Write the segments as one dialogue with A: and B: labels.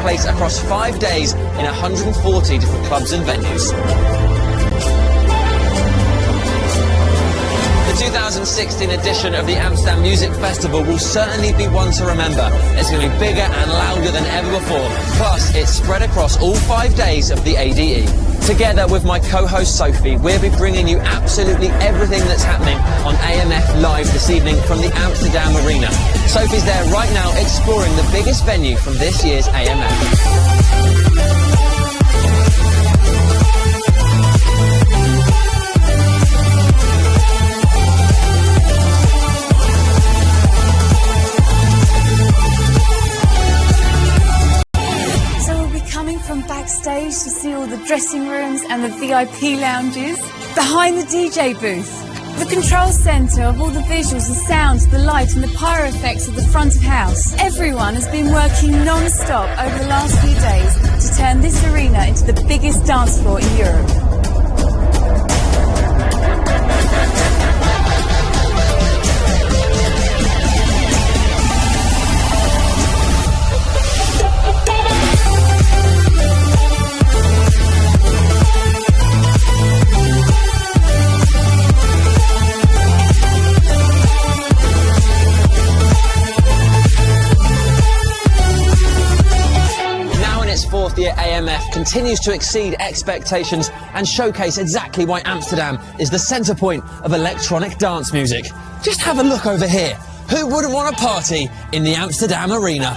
A: place across 5 days in 140 different clubs and venues. The 2016 edition of the Amsterdam Music Festival will certainly be one to remember. It's going to be bigger and louder than ever before. Plus, it's spread across all 5 days of the ADE. Together with my co-host Sophie, we'll be bringing you absolutely everything that's happening on AMF Live this evening from the Amsterdam Arena. Sophie's there right now exploring the biggest venue from this year's AMF.
B: From backstage to see all the dressing rooms and the VIP lounges, behind the DJ booth, the control centre of all the visuals, the sound, the light and the pyro effects of the front of house. Everyone has been working non-stop over the last few days to turn this arena into the biggest dance floor in Europe.
A: Fourth year AMF continues to exceed expectations and showcase exactly why Amsterdam is the centre point of electronic dance music. Just have a look over here. Who wouldn't want a party in the Amsterdam Arena?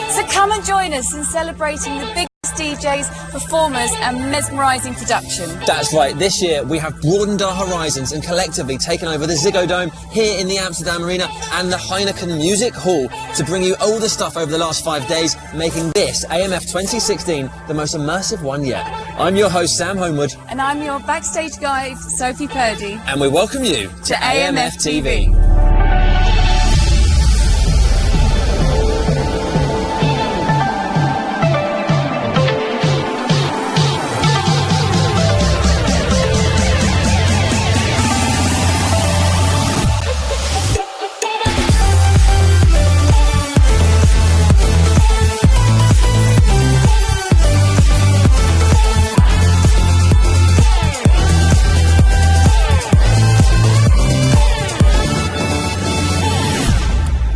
B: So come and join us in celebrating the biggest DJs, performers and mesmerising production.
A: That's right, this year we have broadened our horizons and collectively taken over the Ziggo Dome here in the Amsterdam Arena and the Heineken Music Hall to bring you all the stuff over the last 5 days, making this AMF 2016 the most immersive one yet. I'm your host Sam Homewood.
B: And I'm your backstage guide Sophie Purdy.
A: And we welcome you to AMF TV.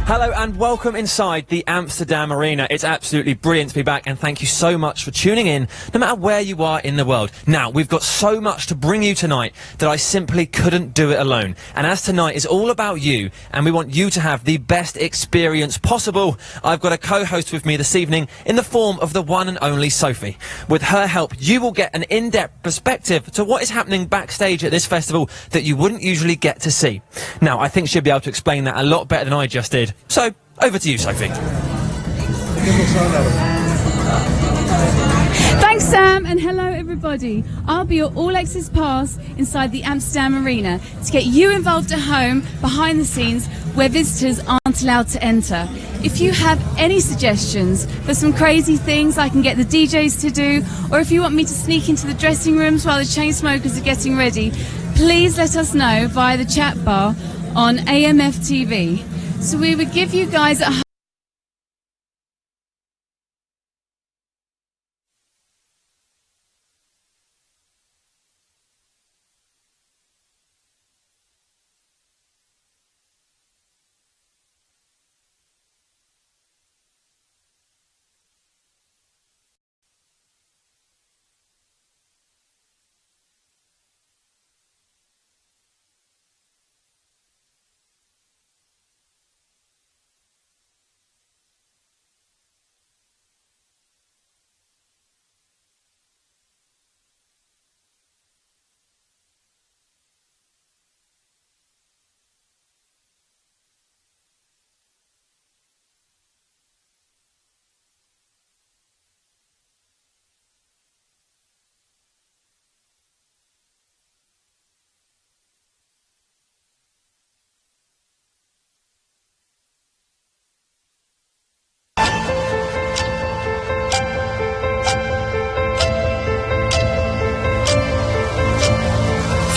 A: Hello and welcome inside the Amsterdam Arena. It's absolutely brilliant to be back and thank you so much for tuning in, no matter where you are in the world. Now, we've got so much to bring you tonight that I simply couldn't do it alone. And as tonight is all about you and we want you to have the best experience possible, I've got a co-host with me this evening in the form of the one and only Sophie. With her help, you will get an in-depth perspective to what is happening backstage at this festival that you wouldn't usually get to see. Now, I think she'll be able to explain that a lot better than I just did. So, over to you, Sophie.
B: Thanks, Sam, and hello, everybody. I'll be your all-access pass inside the Amsterdam Arena to get you involved at home, behind the scenes, where visitors aren't allowed to enter. If you have any suggestions for some crazy things I can get the DJs to do, or if you want me to sneak into the dressing rooms while the chain smokers are getting ready, please let us know via the chat bar on AMF TV. So we would give you guys at home.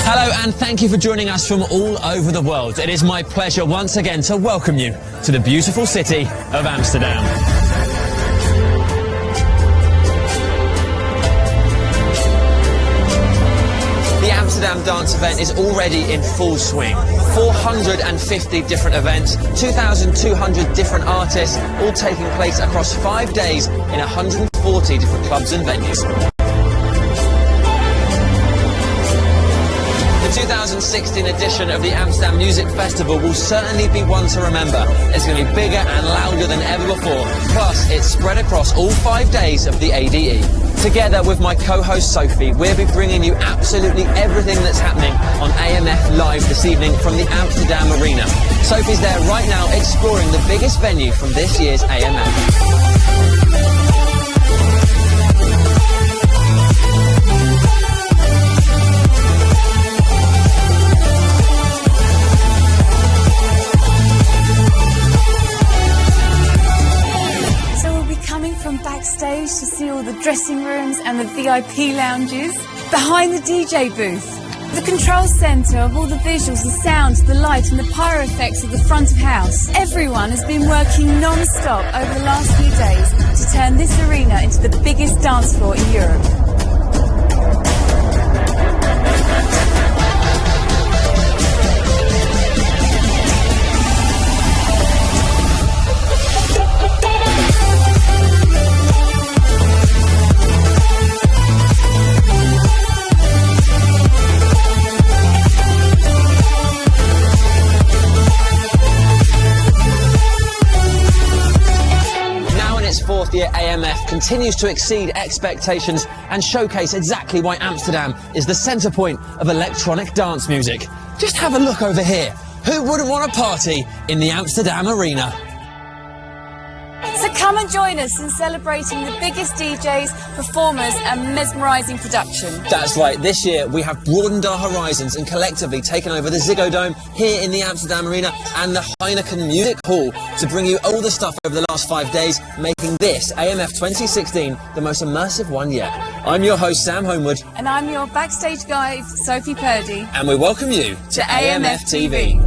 A: Hello and thank you for joining us from all over the world. It is my pleasure once again to welcome you to the beautiful city of Amsterdam. dance event is already in full swing. 450 different events, 2,200 different artists, all taking place across 5 days in 140 different clubs and venues. The 2016 edition of the Amsterdam Music Festival will certainly be one to remember. It's going to be bigger and louder than ever before. Plus, it's spread across all 5 days of the ADE. Together with my co-host Sophie, we'll be bringing you absolutely everything that's happening on AMF Live this evening from the Amsterdam Arena. Sophie's there right now exploring the biggest venue from this year's AMF.
B: From backstage to see all the dressing rooms and the VIP lounges, behind the DJ booth, the control centre of all the visuals, the sound, the light and the pyro effects of the front of house. Everyone has been working non-stop over the last few days to turn this arena into the biggest dance floor in Europe.
A: Year AMF continues to exceed expectations and showcase exactly why Amsterdam is the centre point of electronic dance music. Just have a look over here. Who wouldn't want a party in the Amsterdam Arena?
B: So come and join us in celebrating the biggest DJs, performers and mesmerising production.
A: That's right, this year we have broadened our horizons and collectively taken over the Ziggo Dome here in the Amsterdam Arena and the Heineken Music Hall to bring you all the stuff over the last 5 days, making this AMF 2016 the most immersive one yet. I'm your host Sam Homewood.
B: And I'm your backstage guide Sophie Purdy.
A: And we welcome you to AMF TV.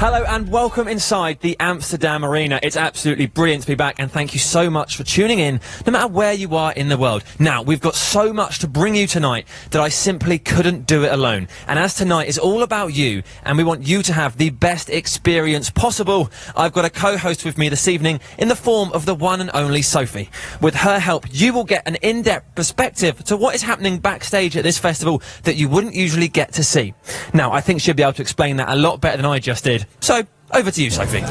A: Hello and welcome inside the Amsterdam Arena. It's absolutely brilliant to be back and thank you so much for tuning in, no matter where you are in the world. Now, we've got so much to bring you tonight that I simply couldn't do it alone. And as tonight is all about you and we want you to have the best experience possible, I've got a co-host with me this evening in the form of the one and only Sophie. With her help, you will get an in-depth perspective to what is happening backstage at this festival that you wouldn't usually get to see. Now, I think she'll be able to explain that a lot better than I just did. So, over to you, Sophie.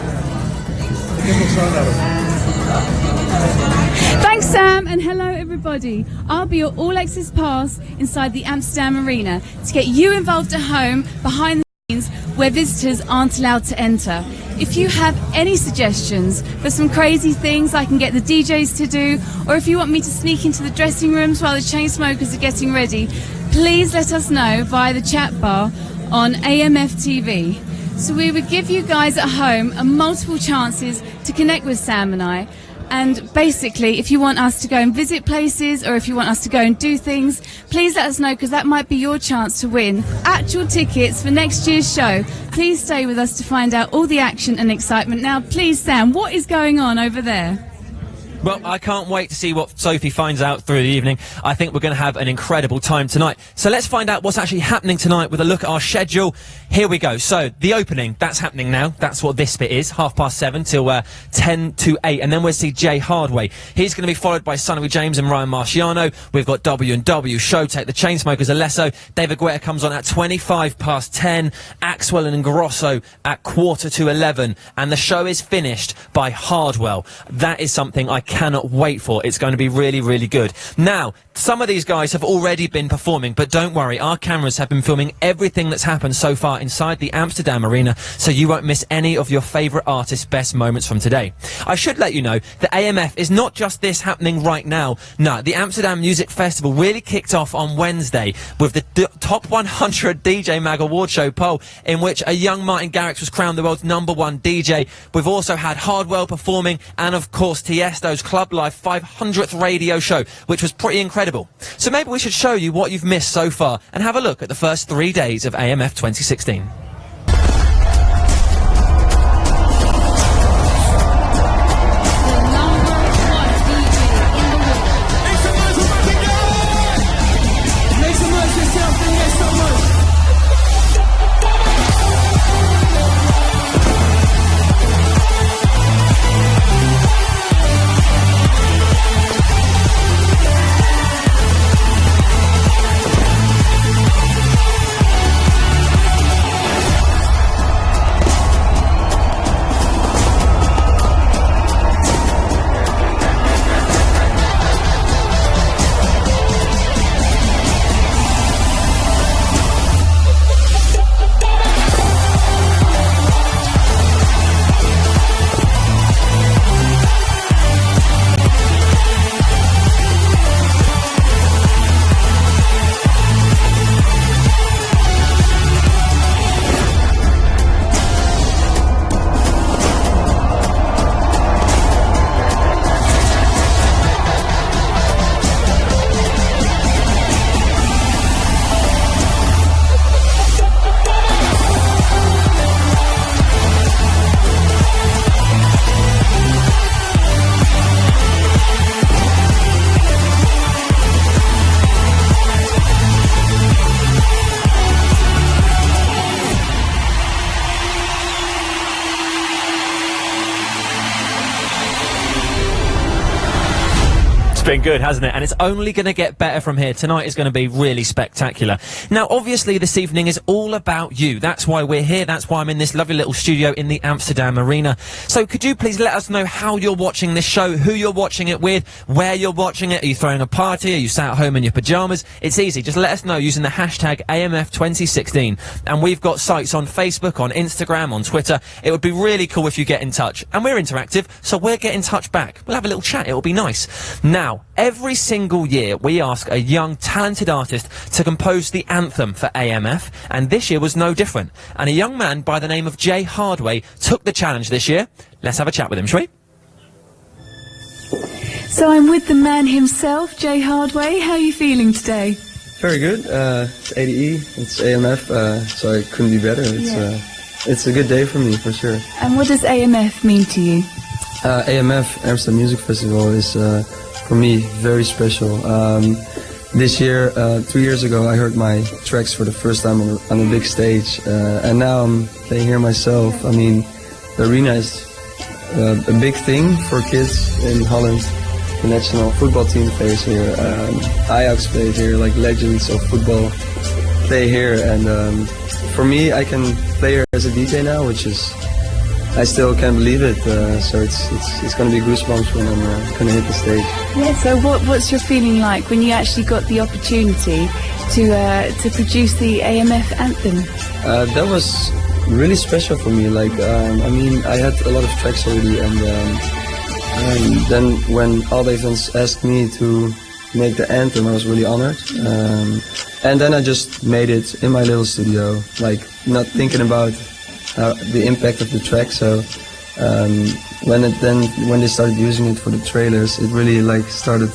B: Thanks, Sam, and hello, everybody. I'll be your all-access pass inside the Amsterdam Arena to get you involved at home, behind the scenes, where visitors aren't allowed to enter. If you have any suggestions for some crazy things I can get the DJs to do, or if you want me to sneak into the dressing rooms while the chain smokers are getting ready, please let us know via the chat bar on AMF TV. So we would give you guys at home multiple chances to connect with Sam and I. And basically, if you want us to go and visit places or if you want us to go and do things, please let us know, because that might be your chance to win actual tickets for next year's show. Please stay with us to find out all the action and excitement. Now, please, Sam, what is going on over there?
A: Well, I can't wait to see what Sophie finds out through the evening. I think we're going to have an incredible time tonight. So let's find out what's actually happening tonight with a look at our schedule. Here we go. So the opening, that's happening now. That's what this bit is, 7:30 till 10 to 8. And then we'll see Jay Hardway. He's going to be followed by Sonny James and Ryan Marciano. We've got W&W, Showtech, the Chainsmokers, Alesso. David Guetta comes on at 10:25. Axwell and Ingrosso at 10:45. And the show is finished by Hardwell. That is something I cannot wait for. It's going to be really, really good. Now, some of these guys have already been performing, but don't worry, our cameras have been filming everything that's happened so far inside the Amsterdam Arena, so you won't miss any of your favourite artists' best moments from today. I should let you know that AMF is not just this happening right now. No, the Amsterdam Music Festival really kicked off on Wednesday with the Top 100 DJ Mag Award Show poll, in which a young Martin Garrix was crowned the world's #1 DJ. We've also had Hardwell performing, and of course Tiesto's Club Live 500th radio show, which was pretty incredible. So maybe we should show you what you've missed so far and have a look at the first 3 days of AMF 2016. It's been good, hasn't it? And it's only going to get better from here. Tonight is going to be really spectacular. Now, obviously, this evening is all about you. That's why we're here. That's why I'm in this lovely little studio in the Amsterdam Arena. So could you please let us know how you're watching this show, who you're watching it with, where you're watching it? Are you throwing a party? Are you sat at home in your pyjamas? It's easy. Just let us know using the hashtag AMF2016. And we've got sites on Facebook, on Instagram, on Twitter. It would be really cool if you get in touch. And we're interactive, so we'll get in touch back. We'll have a little chat. It'll be nice. Now, every single year we ask a young, talented artist to compose the anthem for AMF, and this year was no different. And a young man by the name of Jay Hardway took the challenge this year. Let's have a chat with him, shall we?
B: So I'm with the man himself, Jay Hardway. How are you feeling today?
C: Very good. It's ADE, it's AMF, so it couldn't be better. It's a good day for me, for sure.
B: And what does AMF mean to you?
C: AMF, Amsterdam Music Festival, is for me very special. This year, 3 years ago, I heard my tracks for the first time on a big stage, and now I'm playing here myself. I mean, the arena is a big thing for kids in Holland. The national football team plays here. Ajax plays here, like legends of football play here, and for me, I can play here as a DJ now, which is, I still can't believe it. So it's going to be goosebumps when I'm going to hit the stage.
B: Yeah. So what's your feeling like when you actually got the opportunity to produce the AMF anthem?
C: That was really special for me. Like, I mean, I had a lot of tracks already, and then when all the events asked me to make the anthem, I was really honored. And then I just made it in my little studio, like not thinking about the impact of the track. So when they started using it for the trailers, it really like started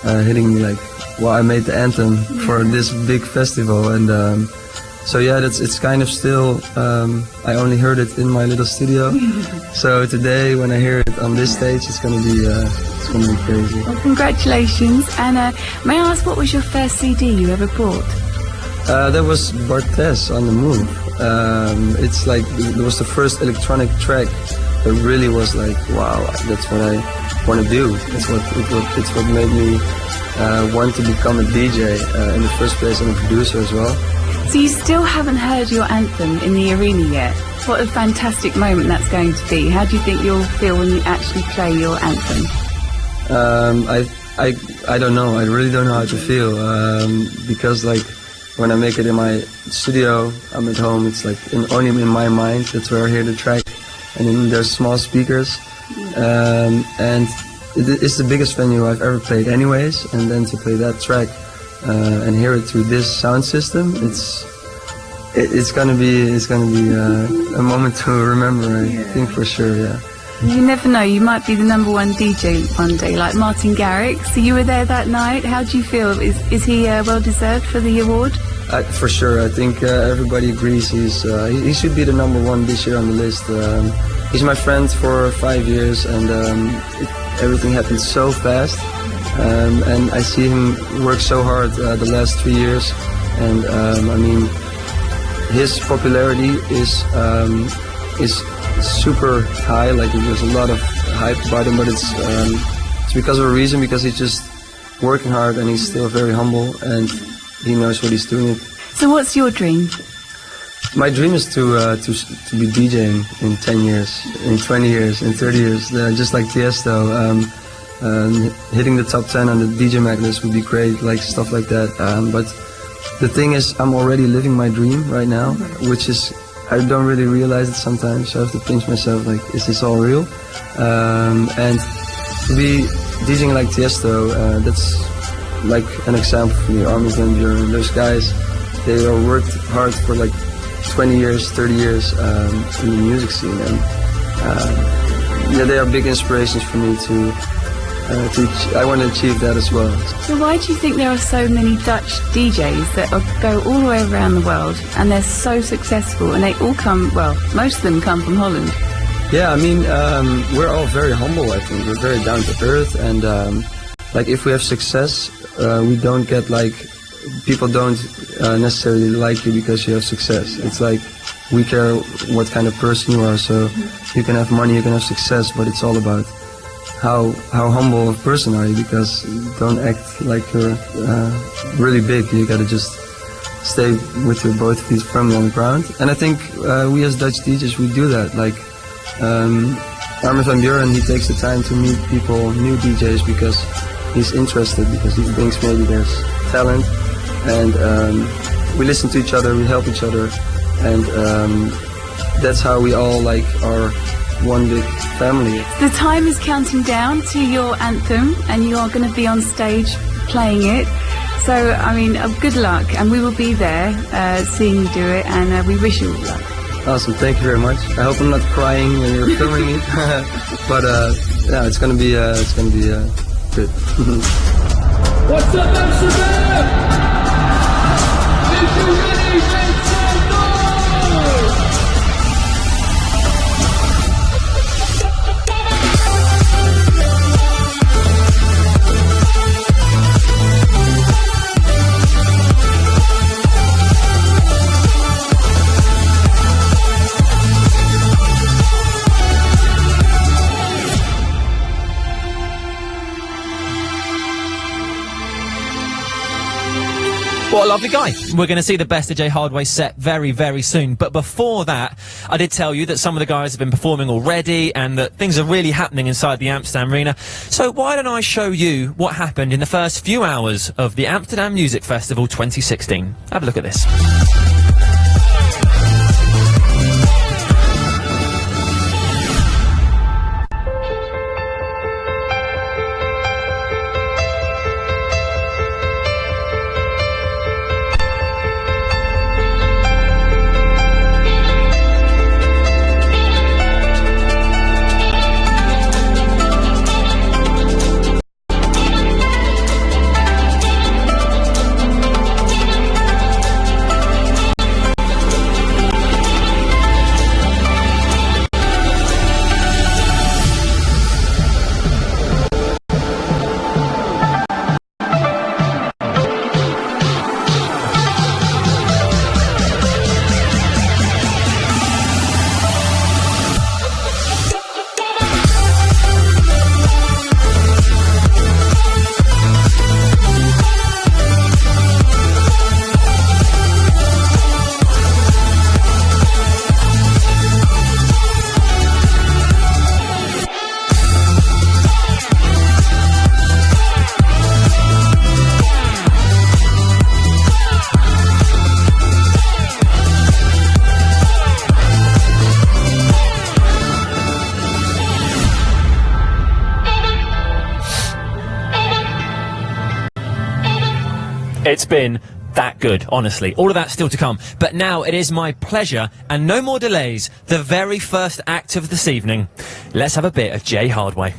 C: hitting me like, wow, I made the anthem for this big festival. And so yeah, it's kind of still, I only heard it in my little studio. So today when I hear it on this stage, it's gonna be crazy.
B: Well, congratulations. And may I ask, what was your first CD you ever bought?
C: That was Bartes on the Move. It's like, it was the first electronic track that really was like, wow, that's what I want to do. It's what made me want to become a DJ in the first place, and a producer as well.
B: So you still haven't heard your anthem in the arena yet? What a fantastic moment that's going to be. How do you think you'll feel when you actually play your anthem?
C: I don't know. I really don't know how to feel because like when I make it in my studio, I'm at home. It's like only in my mind. That's where I hear the track, and then there's small speakers, and it's the biggest venue I've ever played, anyways. And then to play that track and hear it through this sound system, it's gonna be a moment to remember. I think for sure. Yeah.
B: You never know, you might be the #1 DJ one day, like Martin Garrix. So you were there that night. How do you feel? Is he well deserved for the award?
C: For sure, I think everybody agrees he should be the #1 this year on the list. He's my friend for 5 years, and everything happened so fast. And I see him work so hard the last 3 years, and I mean, his popularity is super high. Like there's a lot of hype about him, but it's because of a reason, because he's just working hard and he's still very humble and he knows what he's doing.
B: So what's your dream?
C: My dream is to be DJing in 10 years, in 20 years, in 30 years, just like Tiesto. Hitting the top 10 on the DJ Magnus would be great, like stuff like that. But the thing is, I'm already living my dream right now, which is, I don't really realize it sometimes, so I have to pinch myself, like, is this all real? And to be DJing like Tiesto, that's like an example for me. Armin van Buuren, those guys, they all worked hard for like 20 years, 30 years in the music scene, and yeah, they are big inspirations for me I want to achieve that as well.
B: So why do you think there are so many Dutch DJs that go all the way around the world and they're so successful, and they all come, well, most of them come from Holland?
C: Yeah, I mean, we're all very humble, I think. We're very down to earth, and like if we have success, we don't get like, people don't necessarily like you because you have success. It's like, we care what kind of person you are, so you can have money, you can have success, but it's all about how humble of a person are you, because don't act like you're really big. You gotta just stay with your both feet firmly on the ground. And I think we as Dutch DJs, we do that. Like Armin van Buuren, he takes the time to meet people, new DJs, because he's interested, because he thinks maybe there's talent. And we listen to each other, we help each other, and that's how we all like are one big family.
B: The time is counting down to your anthem, and you are going to be on stage playing it. So, I mean, good luck, and we will be there seeing you do it, and we wish you all luck.
C: Awesome, thank you very much. I hope I'm not crying when you're filming me, but yeah, it's gonna be good.
D: What's up, Amsterdam? If you're ready, make some noise!
A: What a lovely guy. We're going to see the best of Jay Hardway's set very, very soon. But before that, I did tell you that some of the guys have been performing already and that things are really happening inside the Amsterdam Arena. So why don't I show you what happened in the first few hours of the Amsterdam Music Festival 2016. Have a look at this. It's been that good, honestly. All of that's still to come. But now it is my pleasure, and no more delays, the very first act of this evening. Let's have a bit of Jay Hardway.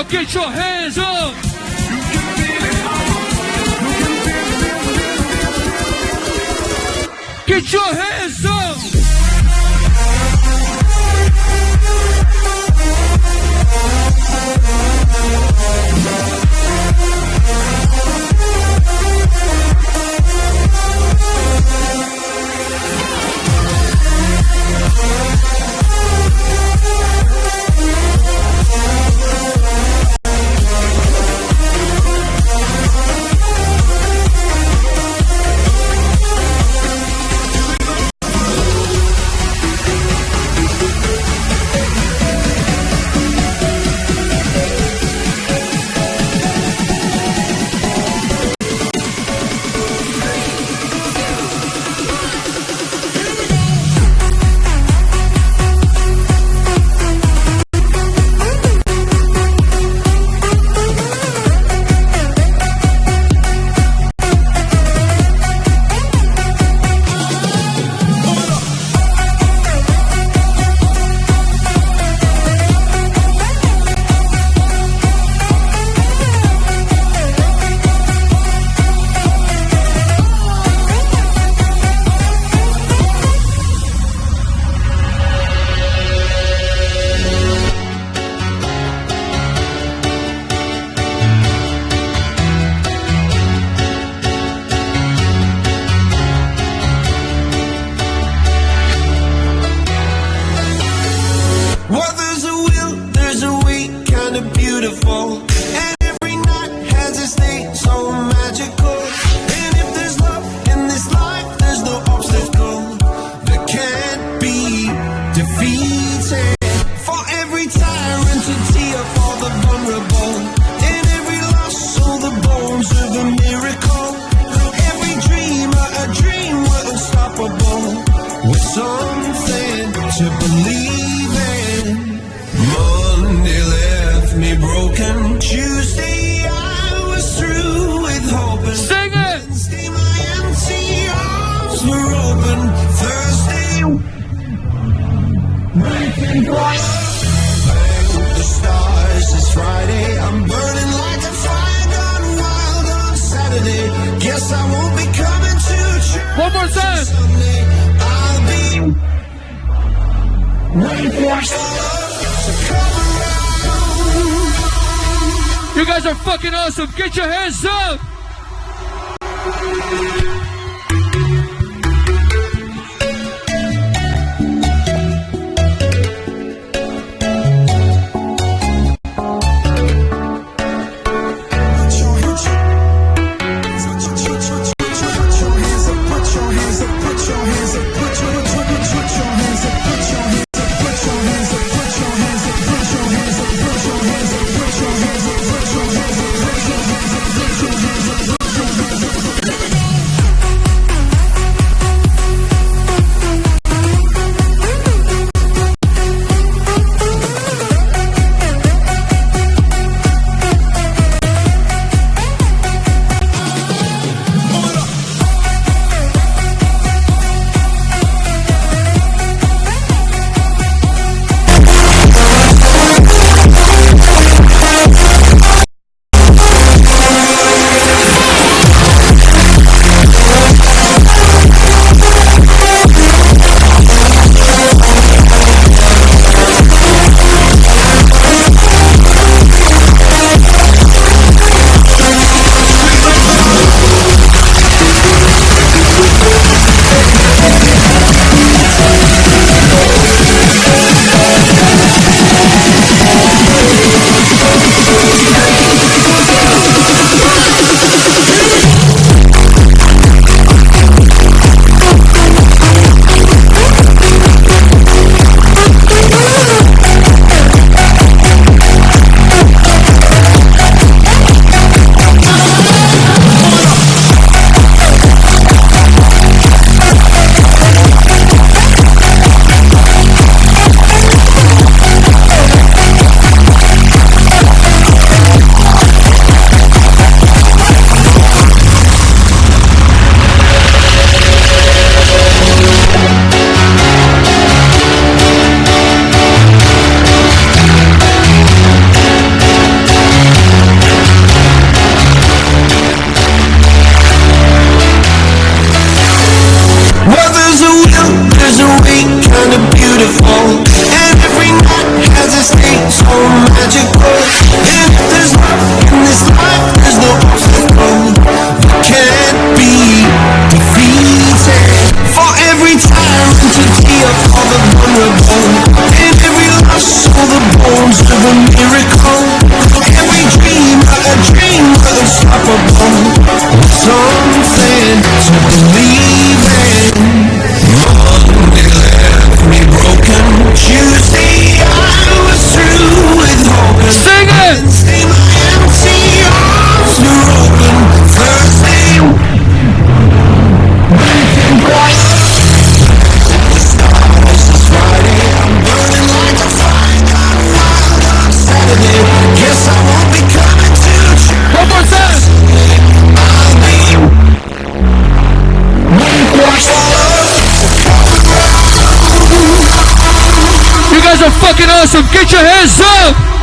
D: Get your hands up! Get your hands up! One more time. You guys are fucking awesome. Get your hands up. awesome? Get your hands up!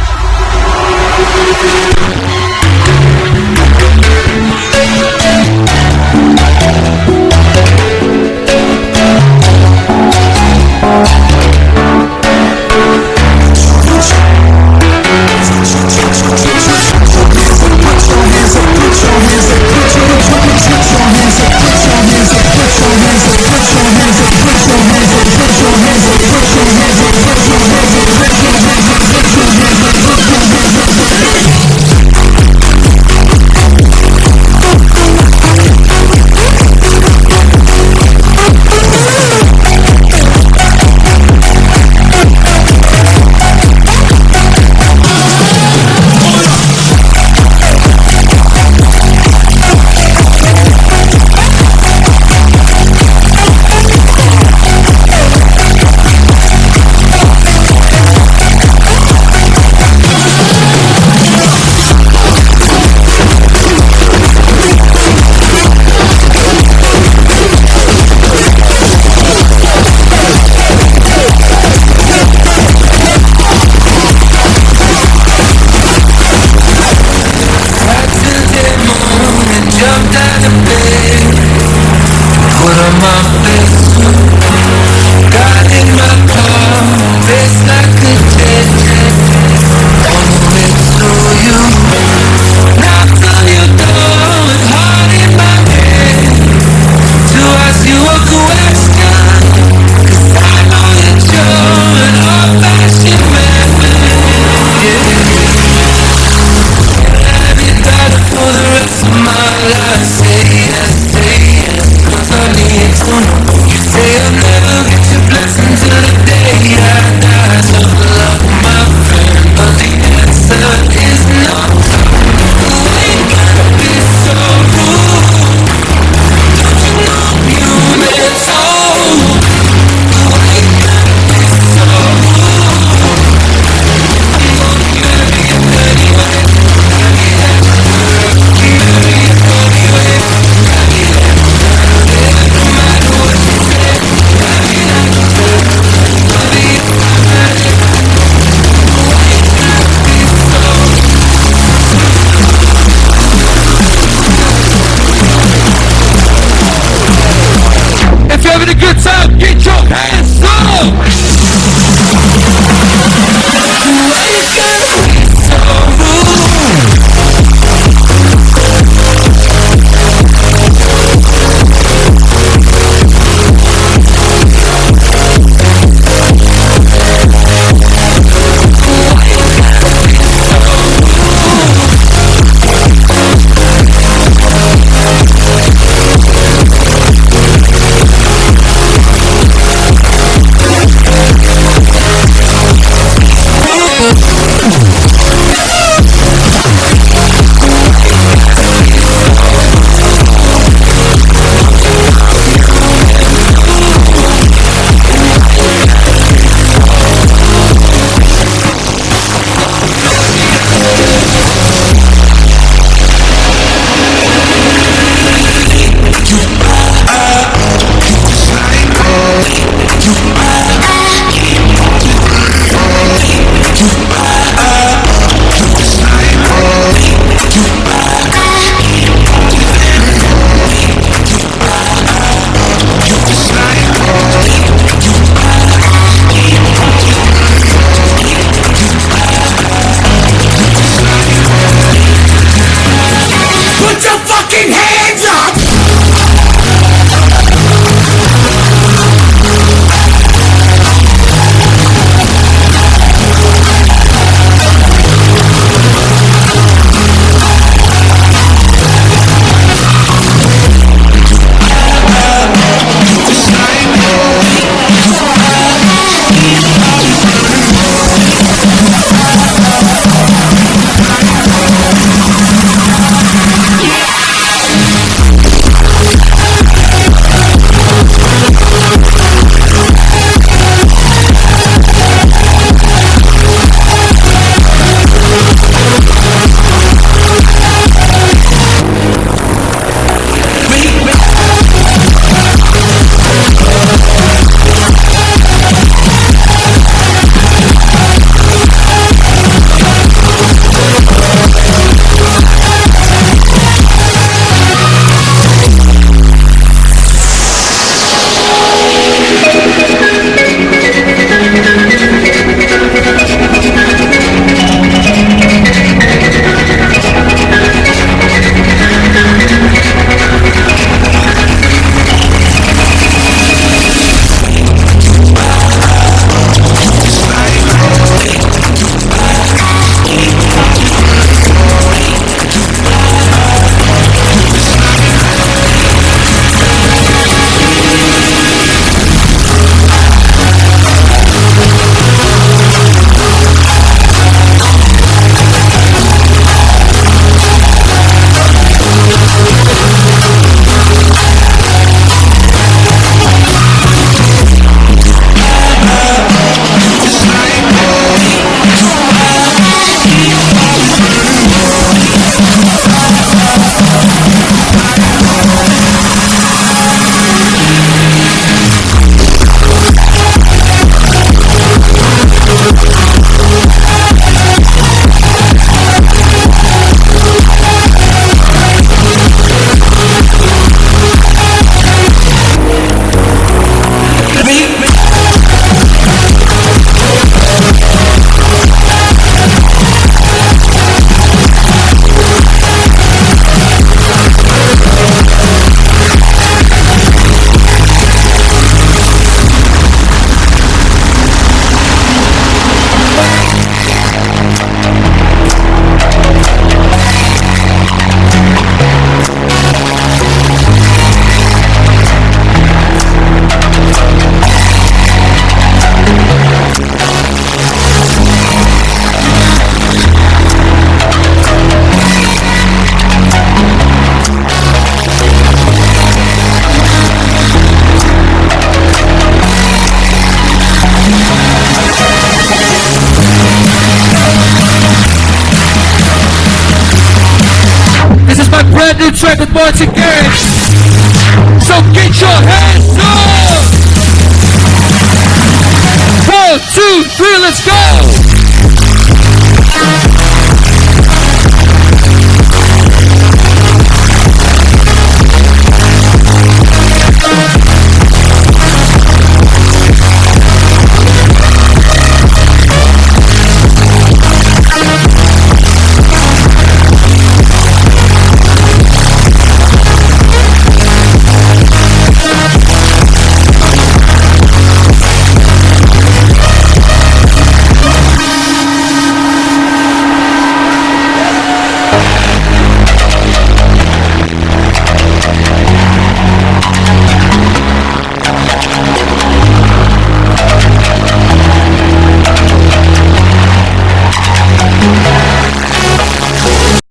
D: brand new track with Martin Garrix. So get your hands up! 1, 2, 3, let's go!